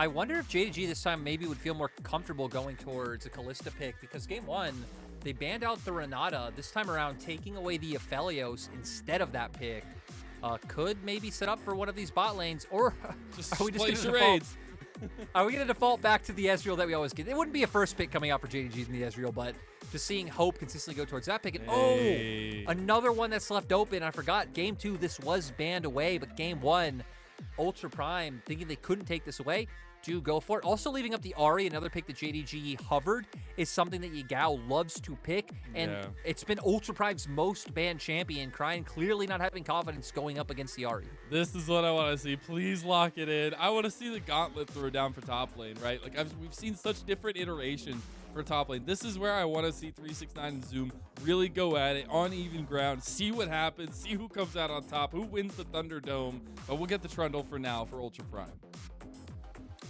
I wonder if JDG this time maybe would feel more comfortable going towards a Kalista pick, because game one, they banned out the Renata. This time around, taking away the Aphelios instead of that pick could maybe set up for one of these bot lanes, or just are we just going to default? Are we going to default back to the Ezreal that we always get? It wouldn't be a first pick coming out for JDG in the Ezreal, but just seeing Hope consistently go towards that pick. And another one that's left open. I forgot, game two, this was banned away, but game one, Ultra Prime, thinking they couldn't take this away, do go for it. Also leaving up the Ahri, another pick that JDG hovered, is something that Yagao loves to pick, and it's been Ultra Prime's most banned champion. Cryin clearly not having confidence going up against the Ahri. This is what I want to see. Please lock it in. I want to see the gauntlet throw down for top lane, right? Like, we've seen such different iterations for top lane. This is where I want to see 369 and Zoom really go at it on even ground, see what happens, see who comes out on top, who wins the Thunderdome. But we'll get the Trundle for now for Ultra Prime.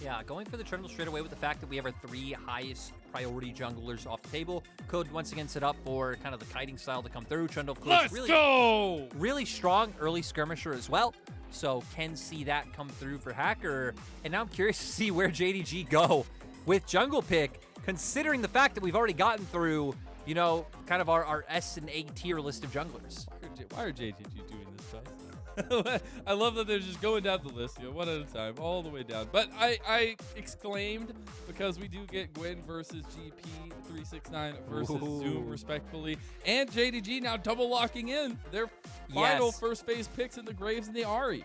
Yeah, going for the Trundle straight away with the fact that we have our 3 highest priority junglers off the table could once again set up for kind of the kiting style to come through. Trundle, of course, really strong early skirmisher as well, so can see that come through for Hacker. And now I'm curious to see where JDG go with jungle pick, considering the fact that we've already gotten through, you know, kind of our S and A tier list of junglers. Why are JDG doing this to us? I love that they're just going down the list, you know, one at a time, all the way down. But I exclaimed because we do get Gwen versus GP, 369 versus Zoom, respectfully. And JDG now double locking in their final first phase picks in the Graves and the Ahri.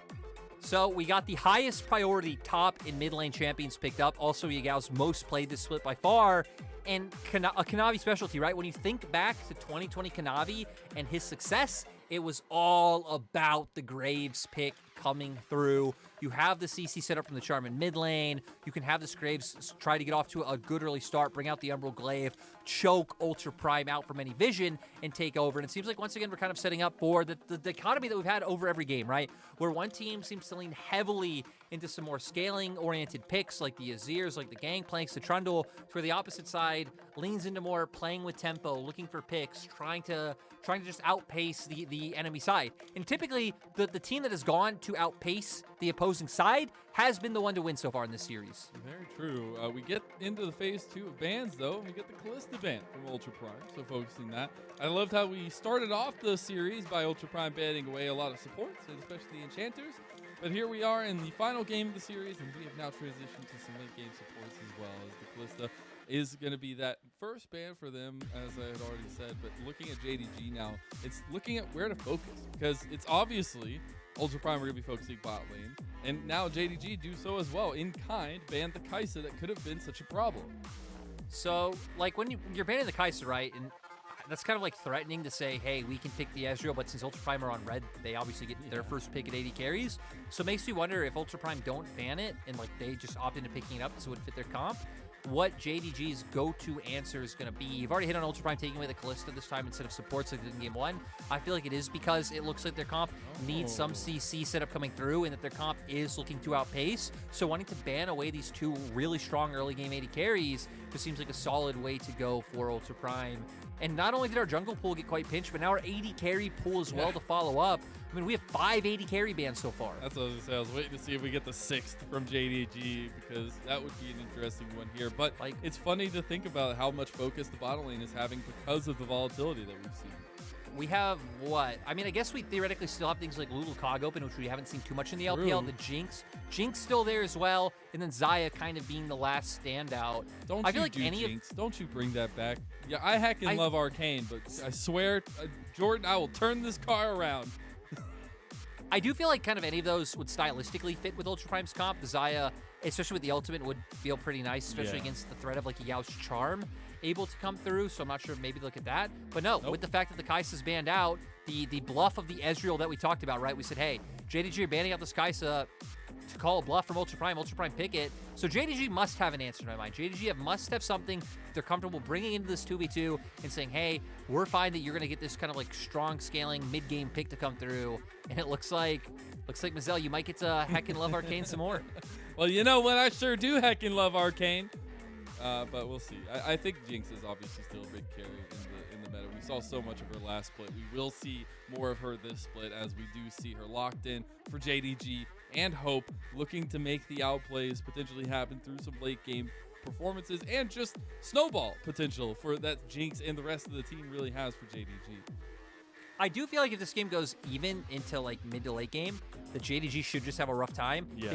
So we got the highest priority top and mid lane champions picked up. Also, Yagao's most played this split by far. And a Kanavi specialty, right? When you think back to 2020 Kanavi and his success, it was all about the Graves pick coming through. You have the CC set up from the Charmin mid lane. You can have this Graves try to get off to a good early start, bring out the Emerald Glaive, choke Ultra Prime out from any vision, and take over. And it seems like, once again, we're kind of setting up for the dichotomy that we've had over every game, right? Where one team seems to lean heavily into some more scaling-oriented picks, like the Azirs, like the Gangplanks, the Trundle, to where the opposite side leans into more playing with tempo, looking for picks, trying to just outpace the enemy side. And typically, the team that has gone to outpace the opposing side has been the one to win so far in this series. Very true. We get into the phase 2 of bans, though, and we get the Kalista ban from Ultra Prime, so focusing that. I loved how we started off the series by Ultra Prime banning away a lot of supports, and especially the Enchanters. But here we are in the final game of the series, and we have now transitioned to some late game supports as well, as the Kalista is going to be that first ban for them, as I had already said. But looking at JDG now, it's looking at where to focus, because it's obviously Ultra Prime are going to be focusing bot lane, and now JDG do so as well. In kind, ban the Kai'Sa that could have been such a problem. So, like, when you're banning the Kai'Sa, right, and that's kind of like threatening to say, hey, we can pick the Ezreal, but since Ultra Prime are on red, they obviously get their first pick at 80 carries. So it makes me wonder if Ultra Prime don't ban it and, like, they just opt into picking it up so it would fit their comp, what JDG's go-to answer is going to be. You've already hit on Ultra Prime taking away the Kalista this time instead of supports like they did in game one. I feel like it is because it looks like their comp needs some CC setup coming through, and that their comp is looking to outpace. So wanting to ban away these 2 really strong early game 80 carries just seems like a solid way to go for Ultra Prime. And not only did our jungle pool get quite pinched, but now our 80 carry pool as well to follow up. I mean, we have 5 80 carry bans so far. That's what I was going to say. I was waiting to see if we get the 6th from JDG, because that would be an interesting one here. But like, it's funny to think about how much focus the bottom lane is having because of the volatility that we've seen. We have what? I mean, I guess we theoretically still have things like Lulukog open, which we haven't seen too much in the LPL. The Jinx still there as well, and then Xayah kind of being the last standout. Don't you bring that back? Yeah, I heck and love Arcane, but I swear, Jordan, I will turn this car around. I do feel like kind of any of those would stylistically fit with Ultra Prime's comp. The Xayah, especially with the ultimate, would feel pretty nice, especially against the threat of like Yao's Charm able to come through. So I'm not sure if maybe look at that. But no, with the fact that the Kai'Sa's banned out, the bluff of the Ezreal that we talked about, right? We said, hey, JDG are banning out this Kai'Sa to call a bluff from Ultra Prime pick it. So JDG must have an answer in my mind. JDG must have something they're comfortable bringing into this 2v2 and saying, hey, we're fine that you're going to get this kind of like strong scaling mid-game pick to come through. And it looks like Mazel, you might get to heckin' love Arcane some more. Well, you know what? I sure do heckin' love Arcane. But we'll see. I think Jinx is obviously still a big carry in the meta. We saw so much of her last split. We will see more of her this split as we do see her locked in for JDG and hope, looking to make the outplays potentially happen through some late game performances and just snowball potential for that Jinx and the rest of the team really has for JDG. I do feel like if this game goes even into like mid to late game, the JDG should just have a rough time. Yeah.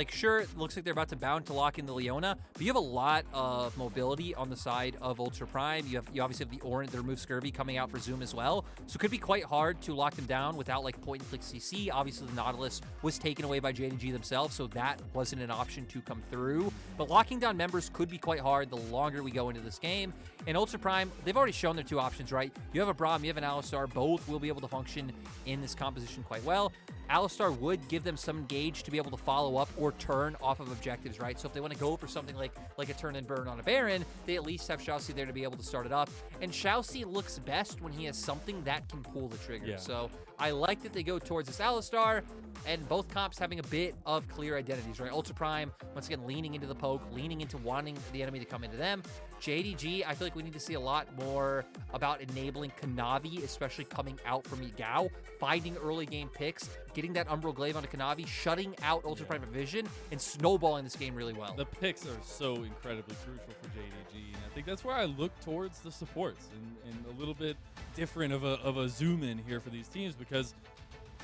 Sure, it looks like they're about to bound to lock in the Leona, but you have a lot of mobility on the side of Ultra Prime. You obviously have the Orange, the remove Scurvy coming out for Zoom as well. So it could be quite hard to lock them down without like point and click CC. Obviously the Nautilus was taken away by JDG themselves, so that wasn't an option to come through. But locking down members could be quite hard the longer we go into this game. And Ultra Prime, they've already shown their two options, right? You have a Braum, you have an Alistar, both will be able to function in this composition quite well. Alistar would give them some engage to be able to follow up or turn off of objectives, right? So if they want to go for something like a turn and burn on a Baron, they at least have ShiauC there to be able to start it up. And ShiauC looks best when he has something that can pull the trigger. Yeah. So I like that they go towards this Alistar, and both comps having a bit of clear identities, right? Ultra Prime, once again, leaning into the poke, leaning into wanting the enemy to come into them. JDG, I feel like we need to see a lot more about enabling Kanavi, especially coming out from Yagao, finding early game picks, getting that Umbral Glaive onto Kanavi, shutting out Ultra Prime vision, and snowballing this game really well. The picks are so incredibly crucial for JDG, and I think that's where I look towards the supports and a little bit different of a zoom in here for these teams, because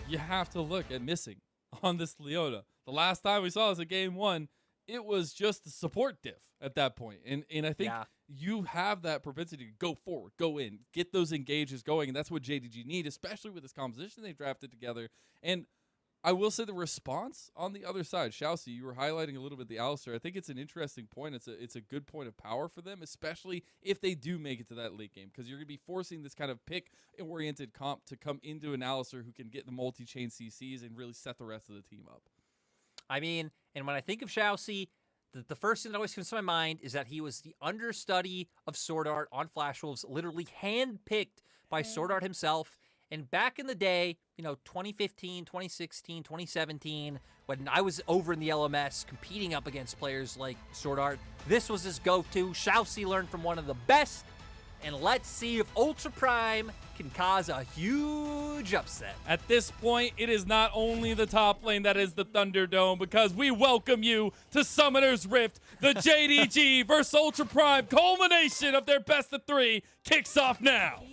you have to look at missing on this Leona. The last time we saw this at game 1, it was just the support diff at that point. And I think you have that propensity to go forward, go in, get those engages going, and that's what JDG need, especially with this composition they drafted together. And I will say the response on the other side, ShiauC, you were highlighting a little bit the Alistar. I think it's an interesting point. It's a good point of power for them, especially if they do make it to that late game, because you're going to be forcing this kind of pick-oriented comp to come into an Alistar who can get the multi-chain CCs and really set the rest of the team up. I mean, and when I think of ShiauC, the first thing that always comes to my mind is that he was the understudy of Sword Art on Flash Wolves, literally handpicked by Sword Art himself. And back in the day, 2015, 2016, 2017, when I was over in the LMS competing up against players like Sword Art, this was his go-to. ShiauC learned from one of the best, and let's see if Ultra Prime can cause a huge upset. At this point, it is not only the top lane that is the Thunderdome, because we welcome you to Summoner's Rift. The JDG versus Ultra Prime culmination of their best of 3 kicks off now.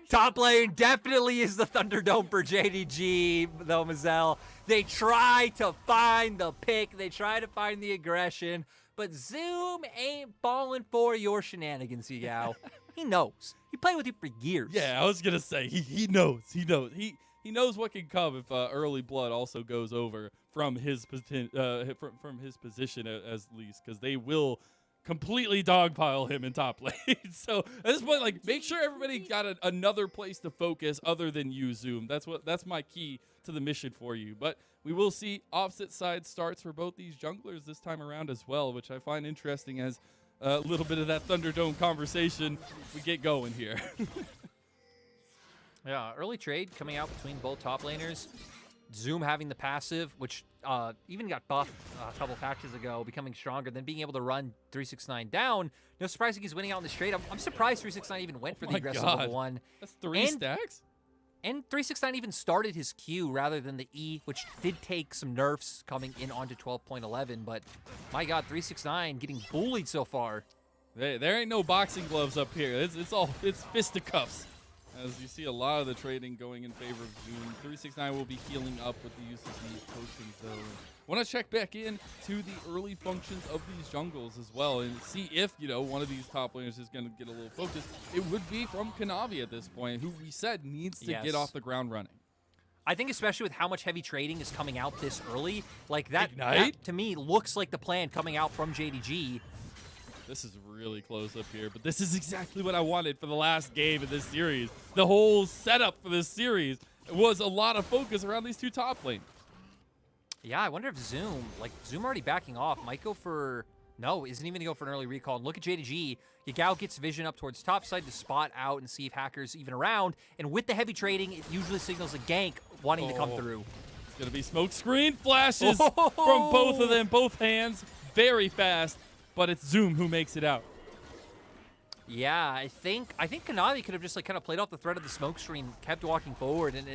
Top lane definitely is the Thunderdome for JDG, though, Mazel. They try to find the pick. They try to find the aggression. But Zoom ain't falling for your shenanigans, Yagao. He knows. He played with you for years. Yeah, I was going to say, he knows. He knows. He knows what can come if early blood also goes over from his position as least, because they will completely dogpile him in top lane. So at this point, make sure everybody got another place to focus other than you, Zoom. That's my key to the mission for you. But we will see opposite side starts for both these junglers this time around as well, which I find interesting as a little bit of that Thunderdome conversation we get going here. Yeah, early trade coming out between both top laners. Zoom having the passive, which even got buffed a couple patches ago, becoming stronger, then being able to run 369 down. No surprising he's winning out in this trade. I'm surprised 369 even went for the aggressive level 1. That's 3 stacks? And 369 even started his Q rather than the E, which did take some nerfs coming in onto 12.11. But my God, 369 getting bullied so far. There ain't no boxing gloves up here. It's fisticuffs. As you see a lot of the trading going in favor of Zoom. 369 will be healing up with the use of these potions, though. Want to check back in to the early functions of these jungles as well and see if, one of these top laners is going to get a little focus. It would be from Kanavi at this point, who we said needs to get off the ground running. I think especially with how much heavy trading is coming out this early, like that to me looks like the plan coming out from JDG. This is really close up here, but this is exactly what I wanted for the last game of this series. The whole setup for this series was a lot of focus around these two top lane. Yeah, I wonder if Zoom already backing off, might go for, no, isn't even going to go for an early recall. And look at JDG. Yagao gets vision up towards top side to spot out and see if Hacker's even around. And with the heavy trading, it usually signals a gank wanting to come through. It's going to be smoke screen flashes from both of them, both hands, very fast. But it's Zoom who makes it out. Yeah, I think Kanavi could have just kind of played off the threat of the smoke screen, kept walking forward, and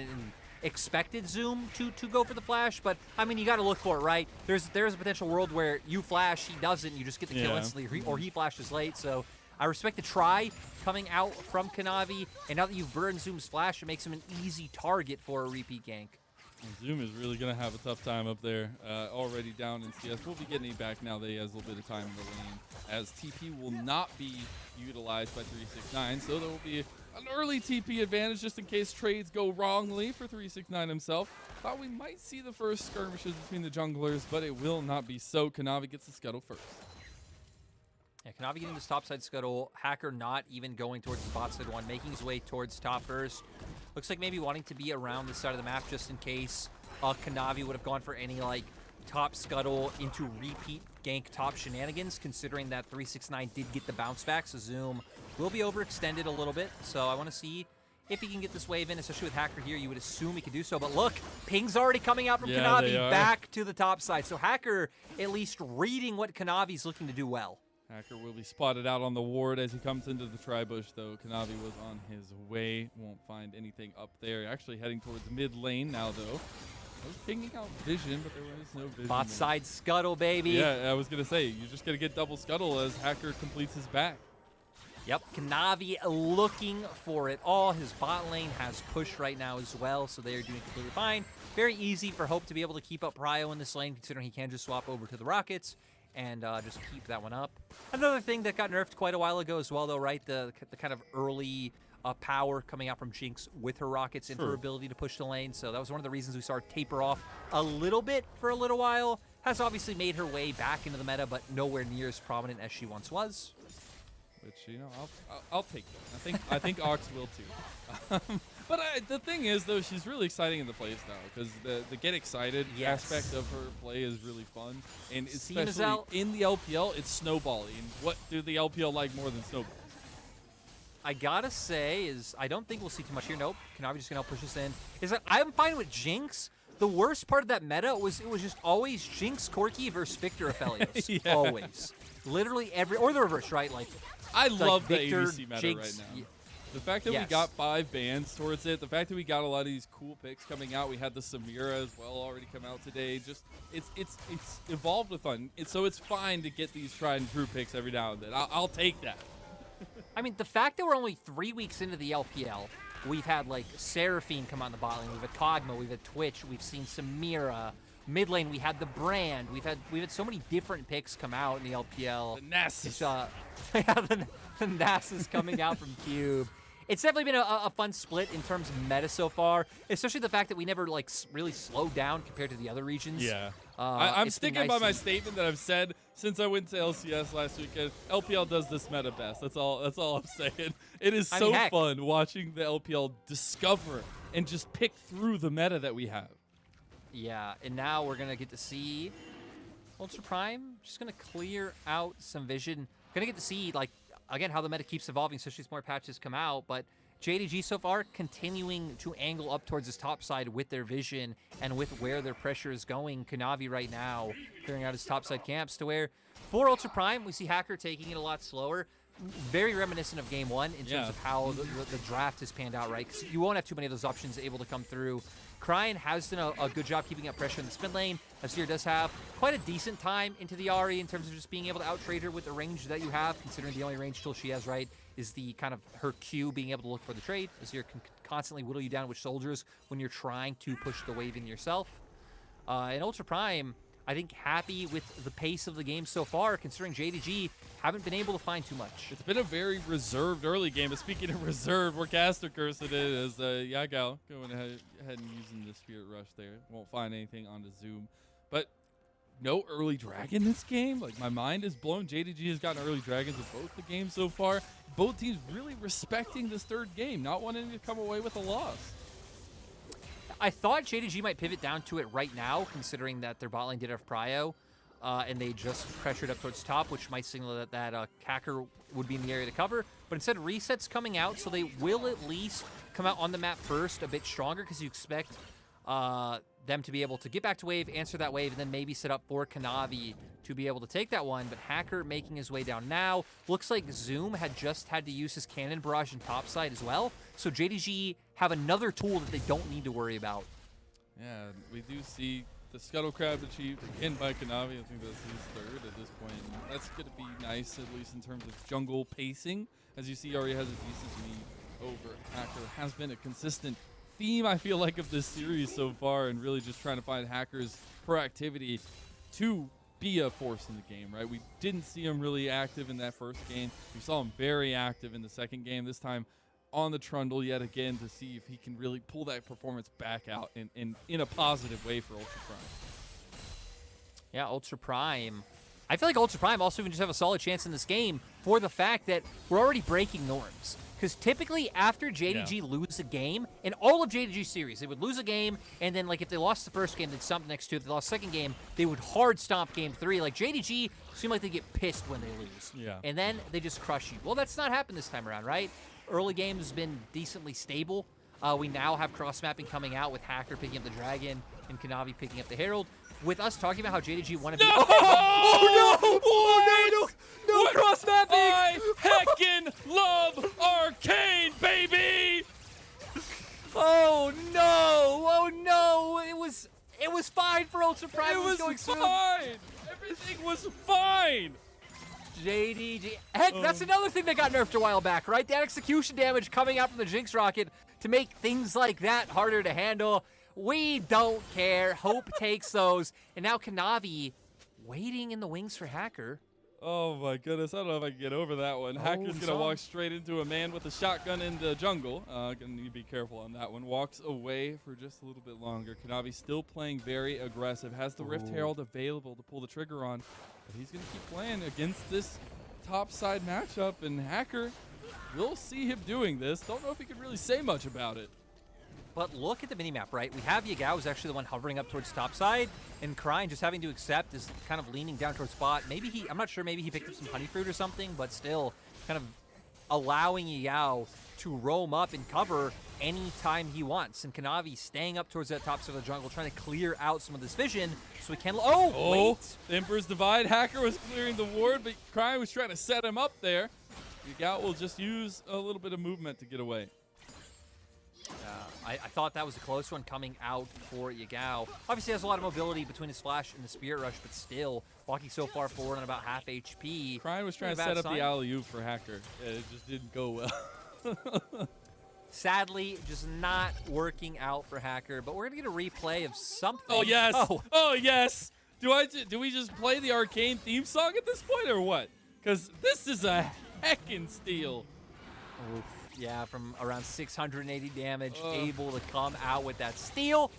expected Zoom to go for the flash, but I mean, you got to look for it, right? There's a potential world where you flash, he doesn't, you just get the kill instantly, or he flashes late. So I respect the try coming out from Kanavi, and now that you've burned Zoom's flash, it makes him an easy target for a repeat gank. And Zoom is really going to have a tough time up there, already down in CS. We'll be getting it back now that he has a little bit of time in the lane, as TP will not be utilized by 369, so there will be an early TP advantage just in case trades go wrongly for 369 himself. Thought we might see the first skirmishes between the junglers, but it will not be so. Kanavi gets the scuttle first. Yeah, Kanavi getting this topside scuttle. Hacker not even going towards the bot side one, making his way towards top first. Looks like maybe wanting to be around this side of the map just in case Kanavi would have gone for any like top scuttle into repeat gank top shenanigans, considering that 369 did get the bounce back. So Zoom will be overextended a little bit. So I want to see if he can get this wave in, especially with Hacker here. You would assume he could do so, but look, ping's already coming out from Kanavi back to the top side. So Hacker at least reading what Kanavi's looking to do well. Hacker will be spotted out on the ward as he comes into the tri-bush, though. Kanavi was on his way. Won't find anything up there. Actually heading towards mid lane now, though. I was pinging out vision, but there was no vision. Bot side scuttle, baby. Yeah, I was going to say, you're just going to get double scuttle as Hacker completes his back. Yep, Kanavi looking for it all. His bot lane has push right now as well, so they are doing completely fine. Very easy for Hope to be able to keep up Prio in this lane, considering he can just swap over to the Rockets and just keep that one up. Another thing that got nerfed quite a while ago as well, though, right? The kind of early power coming out from Jinx with her Rockets and her ability to push the lane. So that was one of the reasons we saw her taper off a little bit for a little while. Has obviously made her way back into the meta, but nowhere near as prominent as she once was. Which, you know, I'll take that. I think Ox will too. But the thing is, though, she's really exciting in the playstyle because the get excited aspect of her play is really fun, and especially in the LPL, it's snowballing. And what do the LPL like more than snowballs? I gotta say is I don't think we'll see too much here. Nope, Kanavi just gonna push us in. Is that I'm fine with Jinx. The worst part of that meta was it was just always Jinx Corki versus Victor Aphelios. Always, literally or the reverse, right? Like. I love Victor, the ADC meta Jinx, right now. The fact that we got 5 bans towards it, the fact that we got a lot of these cool picks coming out, we had the Samira as well already come out today. Just it's evolved with fun. So it's fine to get these tried and true picks every now and then. I'll take that. I mean, the fact that we're only 3 weeks into the LPL, we've had like Seraphine come on the bot lane, we've had Kog'Maw, we've had Twitch, we've seen Samira. Mid lane, we had the Brand. We've had so many different picks come out in the LPL. The Nasus. The Nasus coming out from Cube. It's definitely been a fun split in terms of meta so far, especially the fact that we never like really slowed down compared to the other regions. Yeah, I'm sticking by my statement that I've said since I went to LCS last weekend. LPL does this meta best. That's all I'm saying. It is so fun watching the LPL discover and just pick through the meta that we have. Yeah, and now we're going to get to see Ultra Prime just going to clear out some vision. Going to get to see, like, again, how the meta keeps evolving, especially as more patches come out. But JDG so far continuing to angle up towards this top side with their vision and with where their pressure is going. Kanavi right now clearing out his top side camps to where for Ultra Prime, we see Hacker taking it a lot slower. Very reminiscent of Game 1 in terms of how the draft has panned out, right? Because you won't have too many of those options able to come through. Cryin has done a good job keeping up pressure in the spin lane. Azir does have quite a decent time into the Ahri in terms of just being able to out-trade her with the range that you have, considering the only range tool she has, right, is the kind of her Q being able to look for the trade. Azir can constantly whittle you down with soldiers when you're trying to push the wave in yourself. And Ultra Prime, I think, happy with the pace of the game so far, considering JDG haven't been able to find too much. It's been a very reserved early game. But speaking of reserved, we're caster cursed it is Yagao going ahead and using the Spirit Rush there. Won't find anything on the Zoom. But no early dragon this game. Like, my mind is blown. JDG has gotten early dragons in both the games so far. Both teams really respecting this third game, not wanting to come away with a loss. I thought JDG might pivot down to it right now, considering that their bot lane did have Prio, and they just pressured up towards top, which might signal that Hacker would be in the area to cover. But instead, Reset's coming out, so they will at least come out on the map first a bit stronger, because you expect them to be able to get back to wave, answer that wave, and then maybe set up for Kanavi to be able to take that one. But Hacker making his way down now. Looks like Zoom had just had to use his cannon barrage in topside as well. So JDG have another tool that they don't need to worry about. Yeah, we do see the Scuttle Crab achieved again by Kanavi. I think that's his third at this point. And that's going to be nice, at least in terms of jungle pacing. As you see, Ahri has a decent lead over Hacker. Has been a consistent theme, I feel like, of this series so far, and really just trying to find Hacker's proactivity to be a force in the game, right? We didn't see him really active in that first game. We saw him very active in the second game, this time on the Trundle yet again, to see if he can really pull that performance back out in a positive way for Ultra Prime. Yeah, Ultra Prime. I feel like Ultra Prime also can just have a solid chance in this game for the fact that we're already breaking norms. Because typically after JDG lose a game, in all of JDG series, they would lose a game, and then like if they lost the first game, they'd stomp next to it. If they lost the second game, they would hard stomp game 3. Like JDG seem like they get pissed when they lose. Yeah. And then they just crush you. Well, that's not happened this time around, right? Early game has been decently stable. We now have cross-mapping coming out with Hacker picking up the Dragon and Kanavi picking up the Herald. With us talking about how JDG want to be... No! Oh, no, cross-mapping! I heckin' love Arcane, baby! Oh no! It was fine for Ultra Prime. It was going fine! Everything was fine! JDG. Heck, that's another thing that got nerfed a while back, right? That execution damage coming out from the Jinx rocket to make things like that harder to handle. We don't care. Hope takes those. And now Kanavi waiting in the wings for Hacker. Oh my goodness, I don't know if I can get over that one. Hacker's going to walk straight into a man with a shotgun in the jungle. Gonna need to be careful on that one. Walks away for just a little bit longer. Kanavi still playing very aggressive. Has the Rift Herald available to pull the trigger on. But he's going to keep playing against this top side matchup. And Hacker, we'll see him doing this. Don't know if he could really say much about it. But look at the minimap, right? We have Yagao, who's actually the one hovering up towards top side, and Cryin just having to accept is kind of leaning down towards spot. Maybe I'm not sure, maybe he picked up some honey fruit or something, but still kind of allowing Yagao to roam up and cover anytime he wants. And Kanavi staying up towards that top side of the jungle, trying to clear out some of this vision so we can... wait! The Emperor's Divide. Hacker was clearing the ward, but Cryin was trying to set him up there. Yagao will just use a little bit of movement to get away. I thought that was a close one coming out for Yagao. Obviously has a lot of mobility between his flash and the Spirit Rush, but still walking so far forward on about half HP. Cryin was trying to set up the alley-oop for Hacker. It just didn't go well. Sadly, just not working out for Hacker, but we're going to get a replay of something. Oh, yes. Oh, yes. Do we just play the Arcane theme song at this point or what? Because this is a heckin' steal. Oof. Yeah, from around 680 damage, able to come out with that steal.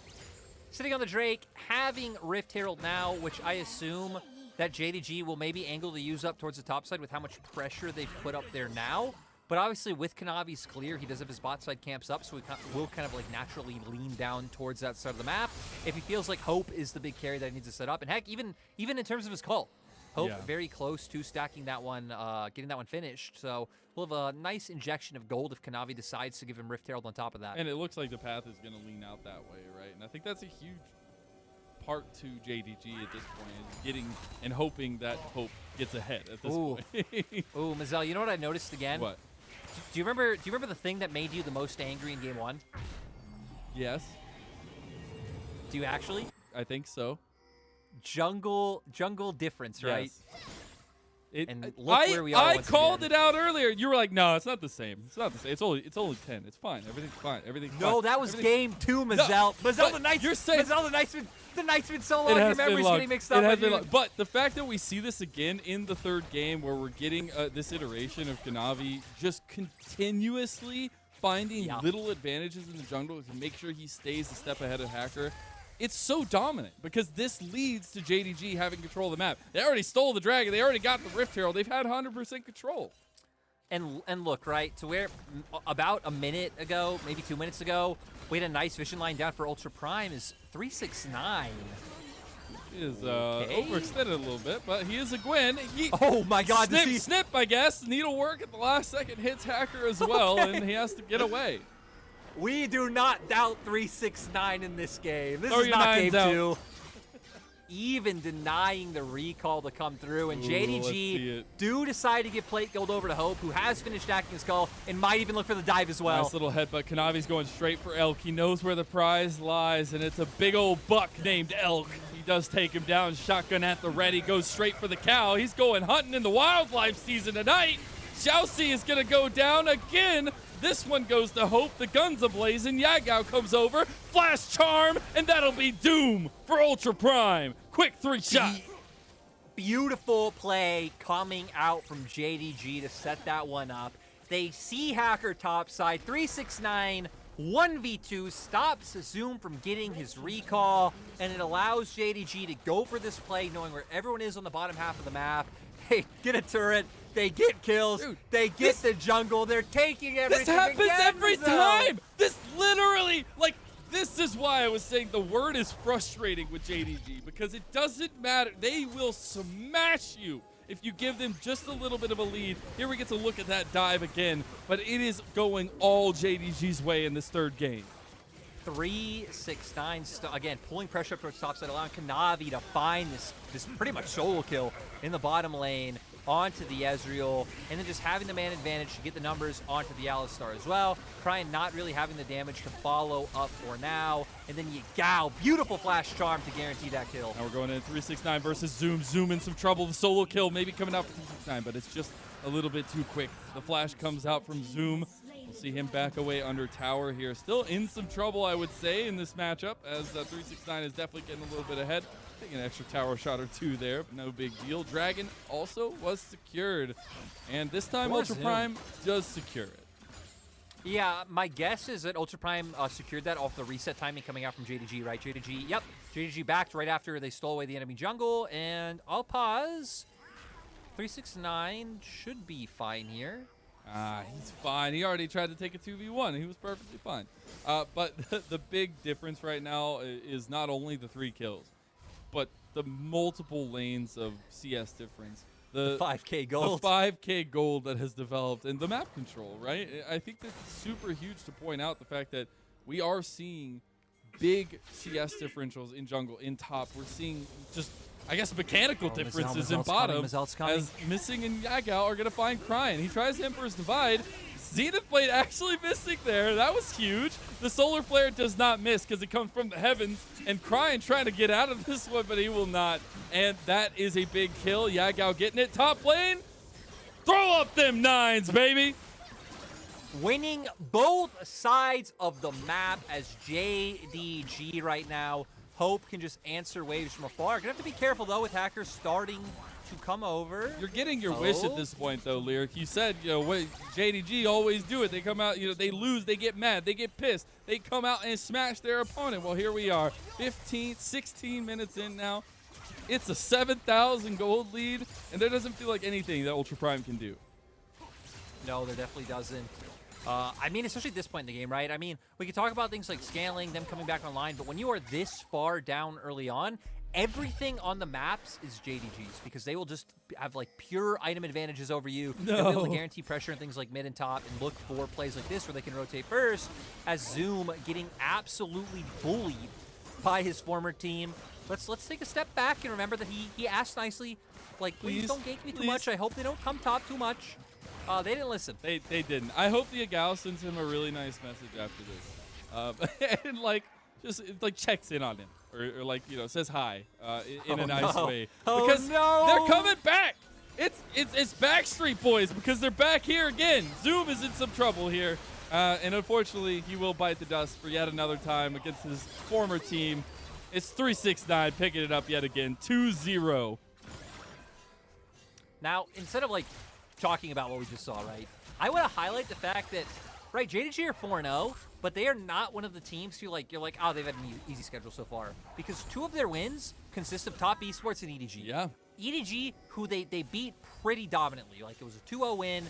Sitting on the Drake, having Rift Herald now, which I assume that JDG will maybe angle to use up towards the top side with how much pressure they've put up there now. But obviously with Kanavi's clear, he does have his bot side camps up, so he will kind of like naturally lean down towards that side of the map. If he feels like Hope is the big carry that he needs to set up, and heck, even in terms of his call, Hope very close to stacking that one, getting that one finished. So we'll have a nice injection of gold if Kanavi decides to give him Rift Herald on top of that. And it looks like the path is going to lean out that way, right? And I think that's a huge part to JDG at this point, is getting and hoping that Hope gets ahead at this point. Ooh, Mazel, you know what I noticed again? What? Do you remember the thing that made you the most angry in game 1? Yes. Do you actually? I think so. Jungle difference, right? Yes. And look where we are. I called it out earlier. You were like, "No, it's not the same. It's not the same. It's only 10. It's fine. Everything's fine. Everything's fine." No, that was game 2, Mazel. No, Mazel, the Knight's been so long. Your memory's getting mixed up. But the fact that we see this again in the third game, where we're getting this iteration of Kanavi just continuously finding little advantages in the jungle to make sure he stays a step ahead of Hacker. It's so dominant because this leads to JDG having control of the map. They already stole the dragon. They already got the Rift Herald. They've had 100% control. And look, right, to where about a minute ago, maybe 2 minutes ago, we had a nice vision line down for Ultra Prime is 369. He is overextended a little bit, but he is a Gwen. Oh my God! Snip, I guess. Needlework at the last second hits Hacker as well, and he has to get away. We do not doubt 369 in this game. This is not game 2. even denying the recall to come through. And Ooh, let's see JDG it. do decide to give plate gold over to Hope, who has finished stacking his skull and might even look for the dive as well. Nice little headbutt. Kanavi's going straight for Elk. He knows where the prize lies, and it's a big old buck named Elk. He does take him down. Shotgun at the ready. Goes straight for the cow. He's going hunting in the wildlife season tonight. ShiauC is going to go down again. This one goes to Hope. The gun's ablazing. Yagao comes over. Flash charm, and that'll be doom for Ultra Prime. Quick 3-shot. Beautiful play coming out from JDG to set that one up. They see Hacker topside. 369, 1v2 stops Zoom from getting his recall, and it allows JDG to go for this play knowing where everyone is on the bottom half of the map. They get a turret. They get kills. Dude, they get the jungle. They're taking everything. This happens again, every Mazel. time. This literally, like, this is why I was saying the word is frustrating with JDG, because it doesn't matter. They will smash you if you give them just a little bit of a lead. Here we get to look at that dive again, but it is going all JDG's way in this third game. 369, again, pulling pressure up towards topside, allowing Kanavi to find this pretty much solo kill in the bottom lane onto the Ezreal, and then just having the man advantage to get the numbers onto the Alistar as well. Cryin not really having the damage to follow up for now, and then Yagao, beautiful flash charm to guarantee that kill. Now we're going in 369 versus Zoom. Zoom in some trouble. The solo kill maybe coming out for 369, but it's just a little bit too quick. The flash comes out from Zoom. We'll see him back away under tower here. Still in some trouble, I would say, in this matchup, as 369 is definitely getting a little bit ahead. Taking an extra tower shot or two there, but no big deal. Dragon also was secured, and this time Ultra Prime does secure it. Yeah, my guess is that Ultra Prime secured that off the reset timing coming out from JDG, right? JDG backed right after they stole away the enemy jungle, and I'll pause. 369 should be fine here. He's fine. He already tried to take a 2v1. He was perfectly fine. But the big difference right now is not only the 3 kills, but the multiple lanes of CS difference. The 5K gold. The 5K gold that has developed, and the map control, right? I think that's super huge to point out the fact that we are seeing big CS differentials in jungle, in top. We're seeing just, I guess, mechanical differences in bottom. As Missing and Yagao are going to find Cryin. He tries Emperor's Divide. Zenith Blade actually missing there. That was huge. The Solar Flare does not miss because it comes from the heavens. And Cryin trying to get out of this one, but he will not. And that is a big kill. Yagao getting it. Top lane. Throw up them 9s, baby. Winning both sides of the map as JDG right now. Hope can just answer waves from afar. Gonna have to be careful, though, with hackers starting to come over. You're getting your wish at this point, though, Lyric. You said, JDG always do it. They come out, they lose, they get mad, they get pissed. They come out and smash their opponent. Well, here we are, 16 minutes in now. It's a 7,000 gold lead, and there doesn't feel like anything that Ultra Prime can do. No, there definitely doesn't. I mean, especially at this point in the game, right? I mean, we can talk about things like scaling, them coming back online, but when you are this far down early on, everything on the maps is JDG's because they will just have like pure item advantages over you. They'll be able to guarantee pressure and things like mid and top and look for plays like this where they can rotate first, as Zoom getting absolutely bullied by his former team. Let's take a step back and remember that he asked nicely, like, please don't gank me too much. I hope they don't come top too much. They didn't listen. They didn't. I hope the Yagao sends him a really nice message after this. And just checks in on him. Or says hi in a nice way. Because they're coming back. It's Backstreet Boys because they're back here again. Zoom is in some trouble here. And unfortunately, he will bite the dust for yet another time against his former team. It's 369 picking it up yet again. 2-0. Now, instead of talking about what we just saw, right, I want to highlight the fact that, right, JDG are 4-0, but they are not one of the teams who, you're like, oh, they've had an easy schedule so far. Because 2 of their wins consist of top esports and EDG. Yeah. EDG, who they beat pretty dominantly. It was a 2-0 win.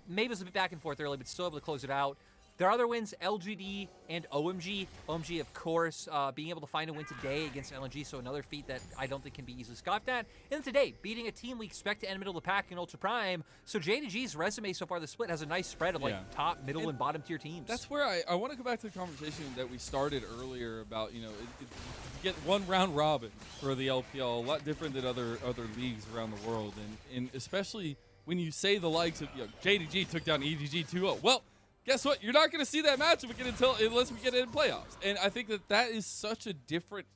Maybe it was a bit back and forth early, but still able to close it out. Their other wins, LGD and OMG. OMG, of course, being able to find a win today against LNG, so another feat that I don't think can be easily scoffed at. And today, beating a team we expect to end middle of the pack in Ultra Prime. So JDG's resume so far this split has a nice spread of like top, middle, and bottom tier teams. That's where I want to go back to the conversation that we started earlier about, you get one round robin for the LPL, a lot different than other leagues around the world. And especially when you say the likes of, JDG took down EDG 2-0. Well, guess what? You're not going to see that matchup again unless we get it in playoffs. And I think that is such a different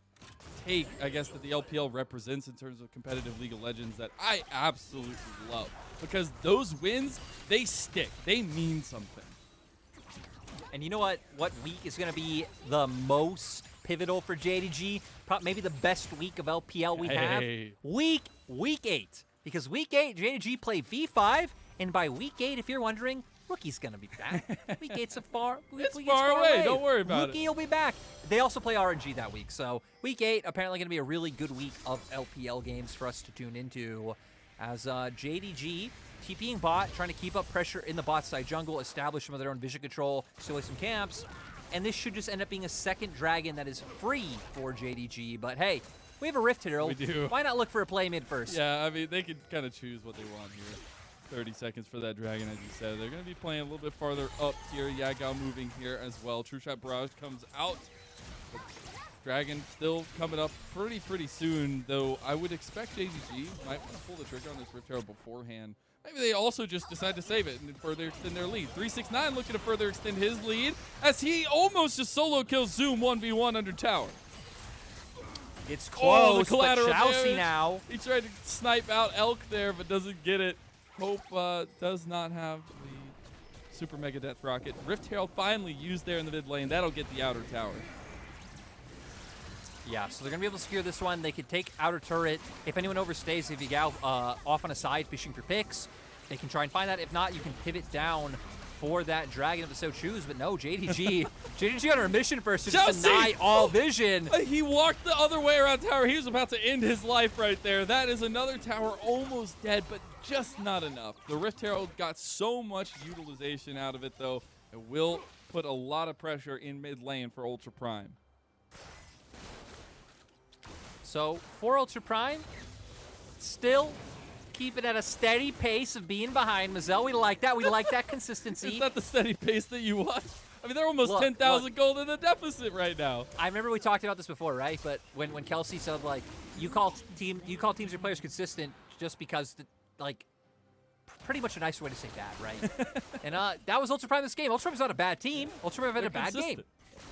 take, I guess, that the LPL represents in terms of competitive League of Legends that I absolutely love. Because those wins, they stick. They mean something. And you know what? What week is going to be the most pivotal for JDG? Maybe the best week of LPL we have? Week 8. Because week 8, JDG play V5. And by week 8, if you're wondering, Rookie's going to be back. Week 8's far away. Don't worry about Rookie will be back. They also play RNG that week. So week 8, apparently going to be a really good week of LPL games for us to tune into. As JDG, TPing bot, trying to keep up pressure in the bot side jungle, establish some of their own vision control, still some camps. And this should just end up being a second dragon that is free for JDG. But hey, we have a Rift Herald. We do. Why not look for a play mid first? Yeah, I mean, they could kind of choose what they want here. 30 seconds for that dragon, as you said. They're going to be playing a little bit farther up here. Yagao moving here as well. True Shot Barrage comes out. But dragon still coming up pretty soon, though I would expect JDG might want to pull the trigger on this Rift Herald beforehand. Maybe they also just decide to save it and further extend their lead. 369 looking to further extend his lead as he almost just solo kills Zoom 1v1 under tower. It's close, the collateral but ShiauC damage. now. He tried to snipe out Elk there, but doesn't get it. Hope does not have the Super Mega Death Rocket. Rift Herald finally used there in the mid lane. That'll get the outer tower. Yeah, so they're going to be able to secure this one. They could take outer turret. If anyone overstays, if you go off on a side fishing for picks, they can try and find that. If not, you can pivot down for that dragon if they so choose. But no, JDG. JDG on a mission first to just deny all vision. He walked the other way around tower. He was about to end his life right there. That is another tower almost dead, but just not enough. The Rift Herald got so much utilization out of it, though. It will put a lot of pressure in mid lane for Ultra Prime. So for Ultra Prime, still keep it at a steady pace of being behind Mazel. We like that. We like that consistency. It's not the steady pace that you want. I mean, they're almost 10,000 gold in the deficit right now. I remember we talked about this before, right? But when Kelsey said, like, you call teams or players consistent just because, like, pretty much a nicer way to say that, right? And that was Ultra Prime this game. Ultra Prime's not a bad team. Ultra Prime had a bad game.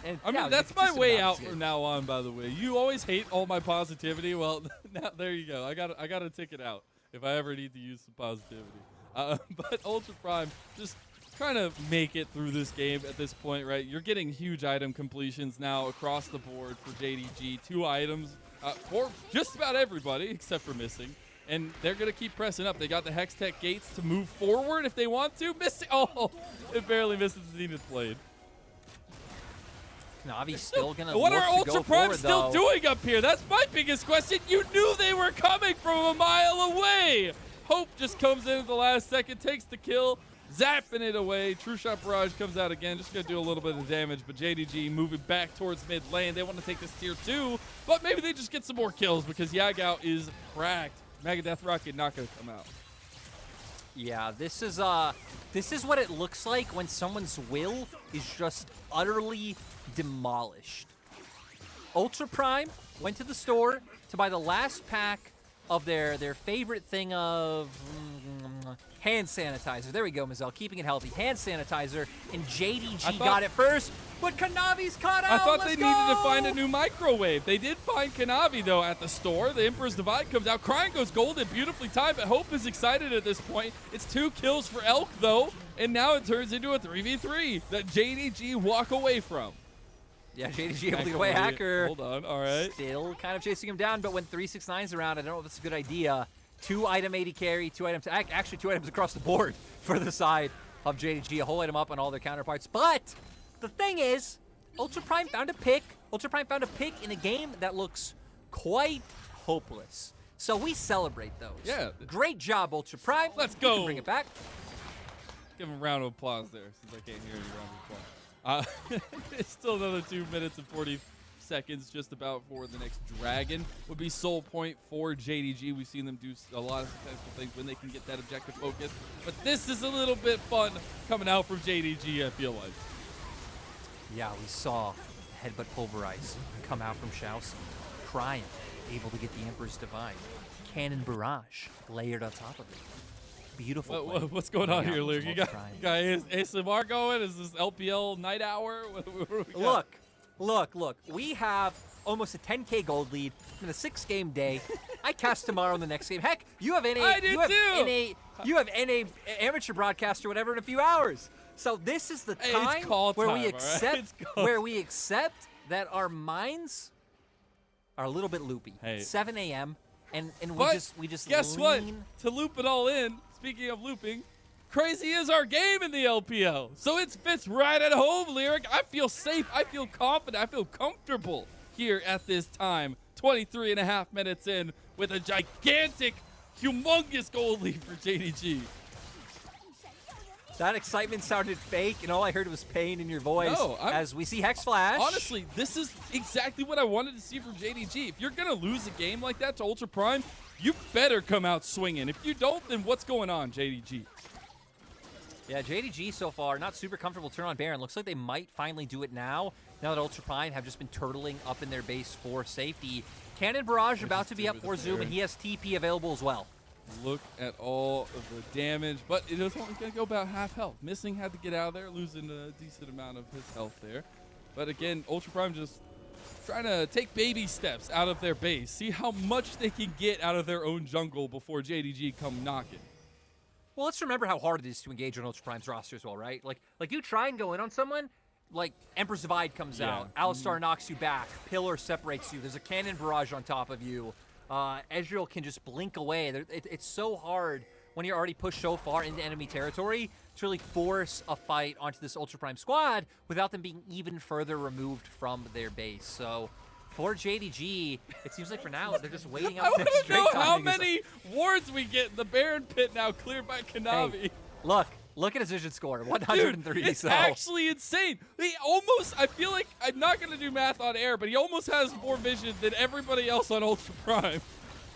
And, I mean, that's my way out from now on, by the way. You always hate all my positivity. Well, now there you go. I got to tick it out if I ever need to use some positivity. But Ultra Prime just trying to make it through this game at this point, right? You're getting huge item completions now across the board for JDG. 2 items for just about everybody except for missing. And they're going to keep pressing up. They got the Hextech gates to move forward if they want to. Missing. Oh, it barely misses the Zenith Blade. Kanavi's still going to What are Ultra Prime still doing up here? That's my biggest question. You knew they were coming from a mile away. Hope just comes in at the last second, takes the kill, zapping it away. True Shot Barrage comes out again, just going to do a little bit of damage. But JDG moving back towards mid lane. They want to take this tier 2, but maybe they just get some more kills because Yagao is cracked. Mega Death Rocket not going to come out. Yeah, this is what it looks like when someone's will is just utterly demolished. Ultra Prime went to the store to buy the last pack of their favorite thing of hand sanitizer. There we go, Mazel, keeping it healthy. Hand sanitizer, and JDG got it first, but Kanavi's caught out. I thought they needed to find a new microwave. They did find Kanavi, though, at the store. The Emperor's Divide comes out. Cryin goes golden, beautifully timed, but Hope is excited at this point. It's 2 kills for Elk, though, and now it turns into a 3v3 that JDG walk away from. Yeah, JDG able to get away. Hacker. Hold on, all right. Still kind of chasing him down, but when 369's around, I don't know if it's a good idea. 2 item AD carry, 2 items, actually 2 items across the board for the side of JDG. A whole item up on all their counterparts. But the thing is, Ultra Prime found a pick. Ultra Prime found a pick in a game that looks quite hopeless. So we celebrate those. Yeah. Great job, Ultra Prime. Let's go. Bring it back. Give him a round of applause there, since I can't hear any round of applause. It's still another 2 minutes and 40 seconds just about for the next dragon. Would be soul point for JDG. We've seen them do a lot of successful things when they can get that objective focus. But this is a little bit fun coming out from JDG, I feel like. Yeah, we saw Headbutt Pulverize come out from ShiauC. Cryin able to get the Emperor's Divide. Cannon Barrage layered on top of it. Beautiful. What's going on here, Luke? You got ASMR going? Is this LPL night hour? Look. We have almost a 10K gold lead in a 6-game day. I cast tomorrow in the next game. Heck, you have NA. I do too. You have NA amateur broadcast or whatever in a few hours. So this is the time where we accept that our minds are a little bit loopy. Hey. 7 a.m. and we just guess lean. what? To loop it all in. Speaking of looping, crazy is our game in the LPL. So it fits right at home, Lyric. I feel safe. I feel confident. I feel comfortable here at this time. 23.5 minutes in with a gigantic, humongous gold lead for JDG. That excitement sounded fake, and all I heard was pain in your voice as we see Hex Flash. Honestly, this is exactly what I wanted to see from JDG. If you're going to lose a game like that to Ultra Prime, you better come out swinging. If you don't, then what's going on, JDG? Yeah, JDG so far, not super comfortable turn on Baron. Looks like they might finally do it now that Ultra Prime have just been turtling up in their base for safety. Cannon Barrage about to be up for Zoom, and he has TP available as well. Look at all of the damage, but it is only going to go about half health. Missing had to get out of there, losing a decent amount of his health there. But again, Ultra Prime just trying to take baby steps out of their base, see how much they can get out of their own jungle before JDG come knocking. Well, let's remember how hard it is to engage on Ultra Prime's roster as well, right? Like you try and go in on someone, like Emperor's Divide comes out, Alistar knocks you back, Pillar separates you, there's a Cannon Barrage on top of you. Ezreal can just blink away. It's so hard when you're already pushed so far into enemy territory to really force a fight onto this Ultra Prime squad without them being even further removed from their base. So for JDG, it seems like for now they're just waiting out. I want to know how many wards we get in the Baron pit now cleared by Kanavi. Hey, look at his vision score, 103. Dude, it's so. actually insane. He almost, I feel like, I'm not going to do math on air, but he almost has more vision than everybody else on Ultra Prime.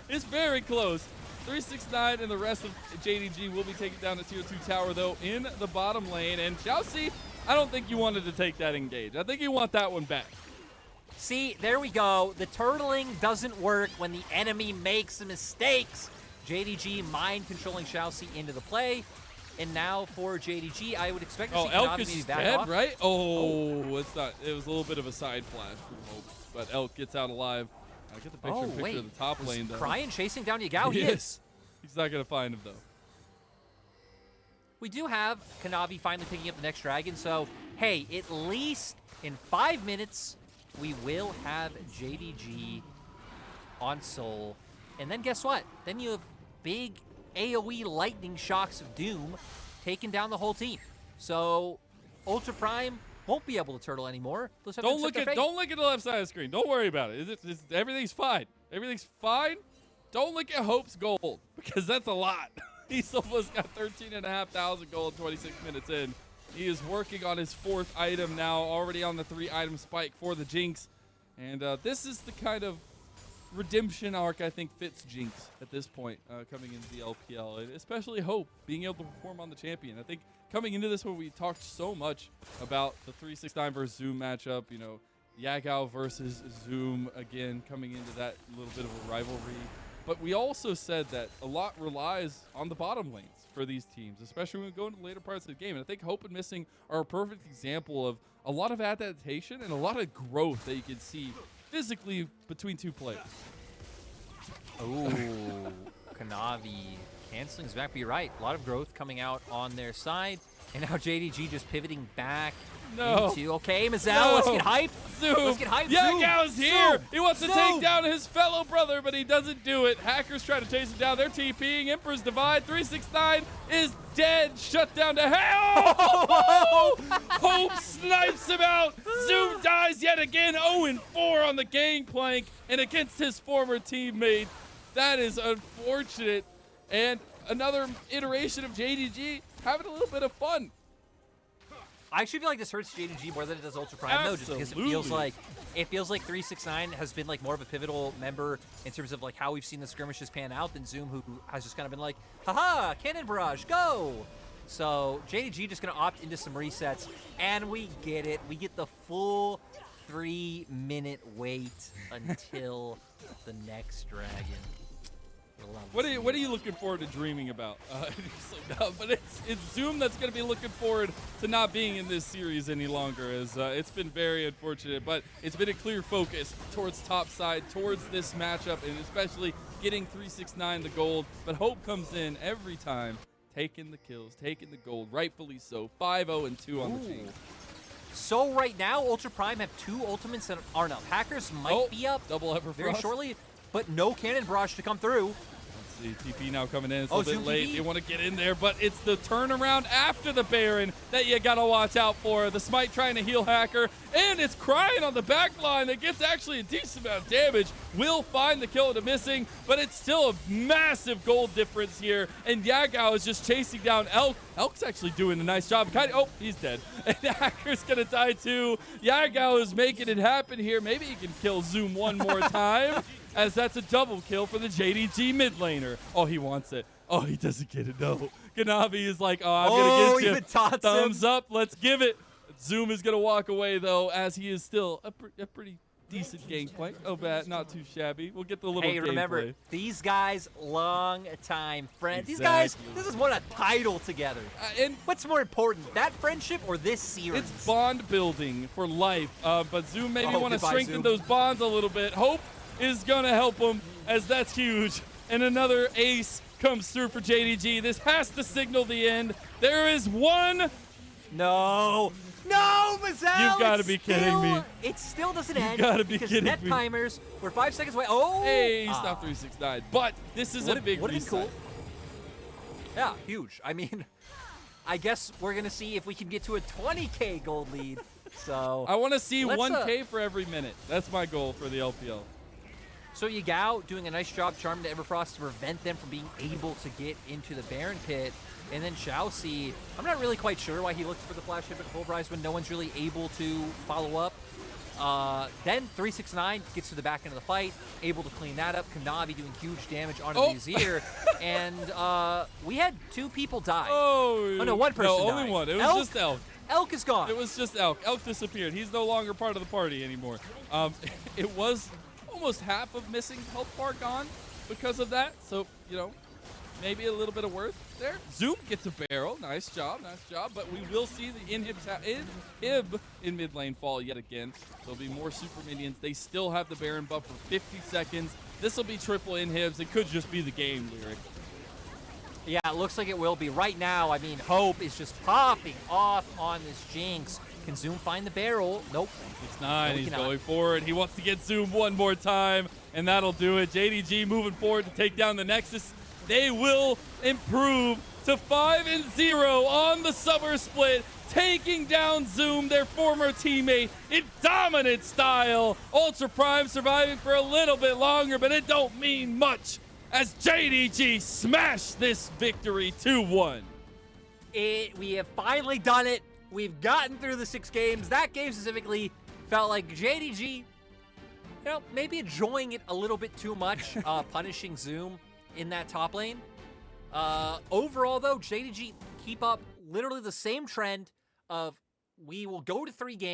It's very close. 369 and the rest of JDG will be taking down the tier 2 tower, though, in the bottom lane. And ShiauC, I don't think you wanted to take that engage. I think you want that one back. See, there we go. The turtling doesn't work when the enemy makes mistakes. JDG mind controlling ShiauC into the play. And now for JDG, I would expect to see Elk Kanavi is maybe just back dead, off. right? Oh, it's not. It was a little bit of a side flash from Hope, but Elk gets out alive. I get the picture of the top lane, though. Cryin chasing down Yagao? He is. He's not going to find him, though. We do have Kanavi finally picking up the next dragon, so, hey, at least in 5 minutes, we will have JDG on Soul. And then guess what? Then you have big AoE lightning shocks of doom taking down the whole team. So Ultra Prime won't be able to turtle anymore. Don't look at the left side of the screen. Don't worry about it. Everything's fine. Everything's fine. Don't look at Hope's gold because that's a lot. He's almost got 13,500 gold 26 minutes in. He is working on his 4th item now, already on the 3-item spike for the Jinx. And this is the kind of redemption arc I think fits Jinx at this point coming into the LPL, and especially Hope being able to perform on the champion. I think coming into this when we talked so much about the 369 versus Zoom matchup, you know, Yagao versus Zoom again coming into that little bit of a rivalry. But we also said that a lot relies on the bottom lanes for these teams, especially when we go into later parts of the game. And I think Hope and Missing are a perfect example of a lot of adaptation and a lot of growth that you can see physically between two players. Oh, Kanavi canceling his back, but you're right. A lot of growth coming out on their side. And now JDG just pivoting back into, okay, Mazel, let's get hyped. Zoom. Let's get hyped. Yagao's here. He wants to take down his fellow brother, but he doesn't do it. Hackers try to chase him down. They're TPing. Emperor's Divide. 369 is dead. Shut down to hell. Hope snipes him out. Zoom dies yet again. 0-4 on the Gangplank and against his former teammate. That is unfortunate. And another iteration of JDG having a little bit of fun. I actually feel like this hurts JDG more than it does Ultra Prime, though, just because it feels like 369 has been like more of a pivotal member in terms of like how we've seen the skirmishes pan out than Zoom, who has just kind of been like, haha, cannon barrage, go! So JDG just gonna opt into some resets, and we get it. We get the full 3-minute wait until the next dragon. What are you looking forward to dreaming about? But it's Zoom that's going to be looking forward to not being in this series any longer, as it's been very unfortunate. But it's been a clear focus towards top side, towards this matchup, and especially getting 369 the gold. But Hope comes in every time, taking the kills, taking the gold, rightfully so. 5-0-2 on the Jinx. So right now, Ultra Prime have 2 ultimates that aren't up. Hackers might be up double very shortly, but no cannon barrage to come through. Let's see, TP now coming in. It's a little bit late. They want to get in there, but it's the turnaround after the Baron that you got to watch out for. The Smite trying to heal Hacker, and it's Cryin on the back line that gets actually a decent amount of damage. Will find the kill to missing, but it's still a massive gold difference here, and Yagao is just chasing down Elk. Elk's actually doing a nice job. Oh, he's dead. And Hacker's going to die too. Yagao is making it happen here. Maybe he can kill Zoom one more time, as that's a double kill for the JDG mid laner. Oh, he wants it. Oh, he doesn't get it, no. Kanavi is like, oh, I'm going to get you. Thumbs up, let's give it. Zoom is going to walk away, though, as he is still a pretty decent Gangplank. Oh, bad, not too shabby. We'll get the little gameplay. Remember, these guys, long time friends. Exactly. These guys, this is won a title together. And what's more important, that friendship or this series? It's bond building for life. But Zoom maybe want to strengthen those bonds a little bit. Hope is going to help him, as that's huge. And another ace comes through for JDG. This has to signal the end. There is one. No, Mazel! You've got to be kidding me. It still doesn't end. You've got to be kidding net me. timers, we're 5 seconds away. Oh! Hey, he stopped 369. But this is a big reset. Cool. Yeah, huge. I mean, I guess we're going to see if we can get to a 20K gold lead. So I want to see 1K for every minute. That's my goal for the LPL. So Yagao doing a nice job charming to Everfrost to prevent them from being able to get into the Baron pit. And then ShiauC, I'm not really quite sure why he looked for the flash hit at Pulverize when no one's really able to follow up. Then 369 gets to the back end of the fight, able to clean that up. Kanavi doing huge damage onto the Azir. And we had 2 people die. Oh no, 1 person died. Only one. It was just Elk. Elk is gone. It was just Elk. Elk disappeared. He's no longer part of the party anymore. It was almost half of missing health bar gone because of that. So, you know, maybe a little bit of worth there. Zoom gets a barrel. Nice job. But we will see the inhib in mid lane fall yet again. There'll be more super minions. They still have the Baron buff for 50 seconds. This will be triple inhibs. It could just be the game, Lyric. Yeah, it looks like it will be. Right now, I mean, Hope is just popping off on this Jinx. Can Zoom find the barrel? Nope. 6-9, he's going forward. He wants to get Zoom one more time, and that'll do it. JDG moving forward to take down the Nexus. They will improve to 5-0 on the summer split, taking down Zoom, their former teammate, in dominant style. Ultra Prime surviving for a little bit longer, but it don't mean much as JDG smashed this victory 2-1. We have finally done it. We've gotten through the 6 games. That game specifically felt like JDG, you know, maybe enjoying it a little bit too much, punishing Zoom in that top lane. Overall, though, JDG keep up literally the same trend of we will go to 3 games.